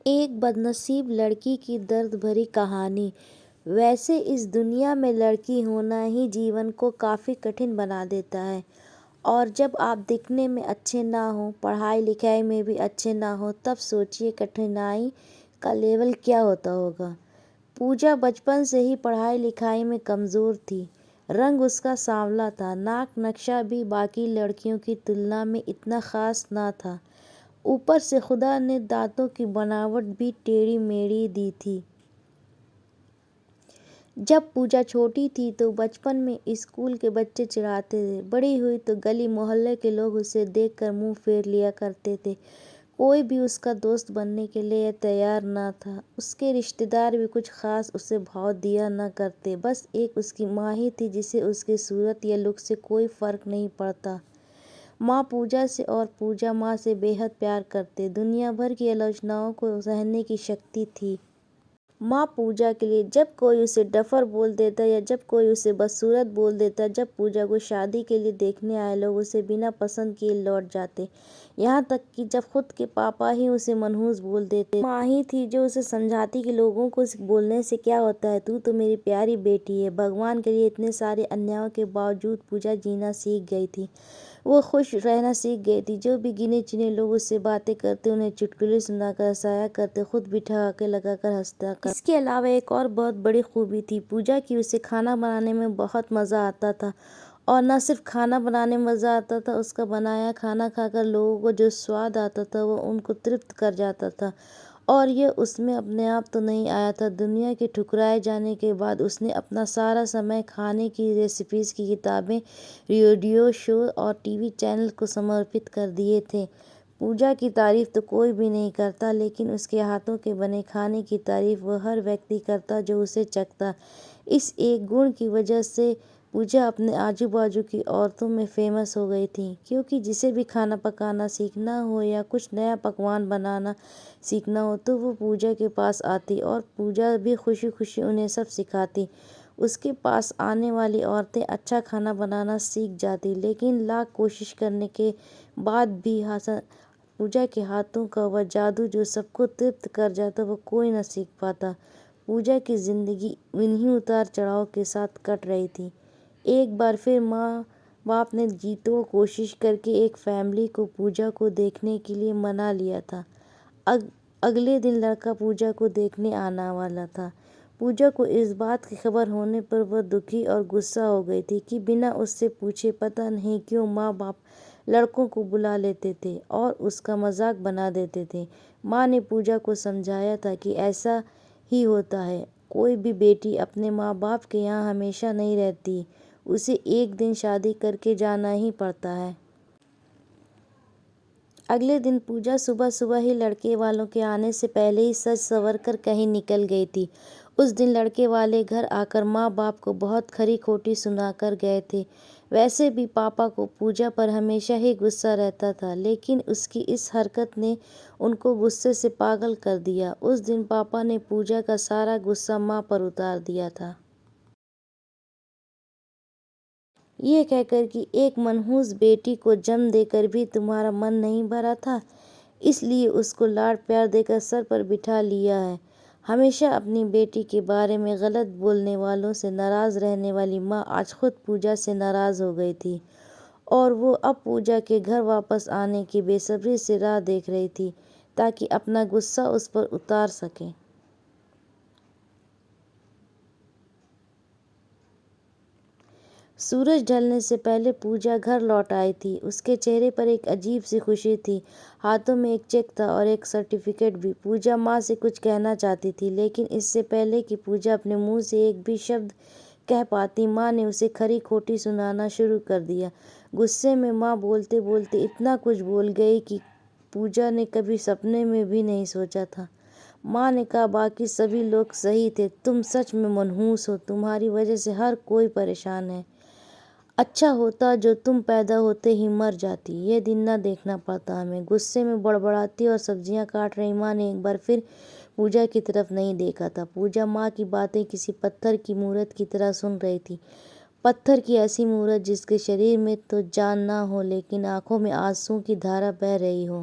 ایک بدنصیب لڑکی کی درد بھری کہانی۔ ویسے اس دنیا میں لڑکی ہونا ہی جیون کو کافی کٹھن بنا دیتا ہے، اور جب آپ دکھنے میں اچھے نہ ہوں، پڑھائی لکھائی میں بھی اچھے نہ ہوں، تب سوچیے کٹھنائی کا لیول کیا ہوتا ہوگا۔ پوجا بچپن سے ہی پڑھائی لکھائی میں کمزور تھی۔ رنگ اس کا سانولا تھا، ناک نقشہ بھی باقی لڑکیوں کی تلنا میں اتنا خاص نہ تھا، اوپر سے خدا نے دانتوں کی بناوٹ بھی ٹیڑھی میڑھی دی تھی۔ جب پوجا چھوٹی تھی تو بچپن میں اسکول کے بچے چڑھاتے تھے، بڑی ہوئی تو گلی محلے کے لوگ اسے دیکھ کر منہ پھیر لیا کرتے تھے، کوئی بھی اس کا دوست بننے کے لیے تیار نہ تھا۔ اس کے رشتے دار بھی کچھ خاص اسے بھاؤ دیا نہ کرتے، بس ایک اس کی ماں ہی تھی جسے اس کی صورت یا لک سے کوئی فرق نہیں پڑتا۔ ماں پوجا سے اور پوجا ماں سے بے حد پیار کرتے، دنیا بھر کی آلوچناؤں کو سہنے کی شکتی تھی۔ ماں پوجا کے لیے جب کوئی اسے ڈفر بول دیتا یا جب کوئی اسے بدصورت بول دیتا، جب پوجا کو شادی کے لیے دیکھنے آئے لوگ اسے بنا پسند کیے لوٹ جاتے، یہاں تک کہ جب خود کے پاپا ہی اسے منحوس بول دیتے، ماں ہی تھی جو اسے سمجھاتی کہ لوگوں کو بولنے سے کیا ہوتا ہے، تو میری پیاری بیٹی ہے۔ بھگوان کے لیے اتنے سارے انیاؤں کے باوجود پوجا جینا سیکھ گئی تھی، وہ خوش رہنا سیکھ گئی تھی۔ جو بھی گنے چنے لوگ اس سے باتیں کرتے، انہیں چٹکلے سنا کر ہنسایا کرتے، خود بھی ٹھہکے لگا کر ہنستا کرتا۔ اس کے علاوہ ایک اور بہت بڑی خوبی تھی پوجا کی، اسے کھانا بنانے میں بہت مزہ آتا تھا، اور نہ صرف کھانا بنانے میں مزہ آتا تھا، اس کا بنایا کھانا کھا کر لوگوں کو جو سواد آتا تھا وہ ان کو ترپت کر جاتا تھا، اور یہ اس میں اپنے آپ تو نہیں آیا تھا۔ دنیا کے ٹھکرائے جانے کے بعد اس نے اپنا سارا سمے کھانے کی ریسیپیز کی کتابیں، ریڈیو شو اور ٹی وی چینل کو سمرپت کر دیے تھے۔ پوجا کی تعریف تو کوئی بھی نہیں کرتا، لیکن اس کے ہاتھوں کے بنے کھانے کی تعریف وہ ہر ویکتی کرتا جو اسے چکھتا۔ اس ایک گن کی وجہ سے پوجا اپنے آجو باجو کی عورتوں میں فیمس ہو گئی تھی، کیونکہ جسے بھی کھانا پکانا سیکھنا ہو یا کچھ نیا پکوان بنانا سیکھنا ہو تو وہ پوجا کے پاس آتی، اور پوجا بھی خوشی خوشی انہیں سب سکھاتی۔ اس کے پاس آنے والی عورتیں اچھا کھانا بنانا سیکھ جاتی، لیکن لاکھ کوشش کرنے کے بعد بھی پوجا کے ہاتھوں کا وہ جادو جو سب کو ترپت کر جاتا وہ کوئی نہ سیکھ پاتا۔ پوجا کی زندگی انہی اتار چڑھاؤ کے ساتھ کٹ رہی تھی۔ ایک بار پھر ماں باپ نے جی توڑ کوشش کر کے ایک فیملی کو پوجا کو دیکھنے کے لیے منا لیا تھا۔ اگلے دن لڑکا پوجا کو دیکھنے آنے والا تھا۔ پوجا کو اس بات کی خبر ہونے پر وہ دکھی اور غصہ ہو گئی تھی کہ بنا اس سے پوچھے پتہ نہیں کیوں ماں باپ لڑکوں کو بلا لیتے تھے اور اس کا مذاق بنا دیتے تھے۔ ماں نے پوجا کو سمجھایا تھا کہ ایسا ہی ہوتا ہے، کوئی بھی بیٹی اپنے ماں باپ کے یہاں ہمیشہ نہیں رہتی، اسے ایک دن شادی کر کے جانا ہی پڑتا ہے۔ اگلے دن پوجا صبح صبح ہی لڑکے والوں کے آنے سے پہلے ہی سج سنور کر کہیں نکل گئی تھی۔ اس دن لڑکے والے گھر آ کر ماں باپ کو بہت کھری کھوٹی سنا کر گئے تھے۔ ویسے بھی پاپا کو پوجا پر ہمیشہ ہی غصہ رہتا تھا، لیکن اس کی اس حرکت نے ان کو غصے سے پاگل کر دیا۔ اس دن پاپا نے پوجا کا سارا غصہ ماں پر اتار دیا تھا۔ یہ کہہ کر کہ ایک منحوس بیٹی کو جنم دے کر بھی تمہارا من نہیں بھرا تھا، اس لیے اس کو لاڈ پیار دے کر سر پر بٹھا لیا ہے۔ ہمیشہ اپنی بیٹی کے بارے میں غلط بولنے والوں سے ناراض رہنے والی ماں آج خود پوجا سے ناراض ہو گئی تھی، اور وہ اب پوجا کے گھر واپس آنے کی بے صبری سے راہ دیکھ رہی تھی تاکہ اپنا غصہ اس پر اتار سکے۔ سورج ڈھلنے سے پہلے پوجا گھر لوٹ آئی تھی۔ اس کے چہرے پر ایک عجیب سی خوشی تھی، ہاتھوں میں ایک چیک تھا اور ایک سرٹیفکیٹ بھی۔ پوجا ماں سے کچھ کہنا چاہتی تھی، لیکن اس سے پہلے کہ پوجا اپنے منہ سے ایک بھی شبد کہہ پاتی، ماں نے اسے کھری کھوٹی سنانا شروع کر دیا۔ غصے میں ماں بولتے بولتے اتنا کچھ بول گئی کہ پوجا نے کبھی سپنے میں بھی نہیں سوچا تھا۔ ماں نے کہا، باقی سبھی لوگ صحیح تھے، تم سچ میں منحوس ہو، تمہاری وجہ سے ہر کوئی پریشان ہے۔ اچھا ہوتا جو تم پیدا ہوتے ہی مر جاتی، یہ دن نہ دیکھنا پڑتا ہمیں۔ غصے میں بڑبڑاتی اور سبزیاں کاٹ رہی ماں نے ایک بار پھر پوجا کی طرف نہیں دیکھا تھا۔ پوجا ماں کی باتیں کسی پتھر کی مورت کی طرح سن رہی تھی، پتھر کی ایسی مورت جس کے شریر میں تو جان نہ ہو لیکن آنکھوں میں آنسوؤں کی دھارا بہہ رہی ہو۔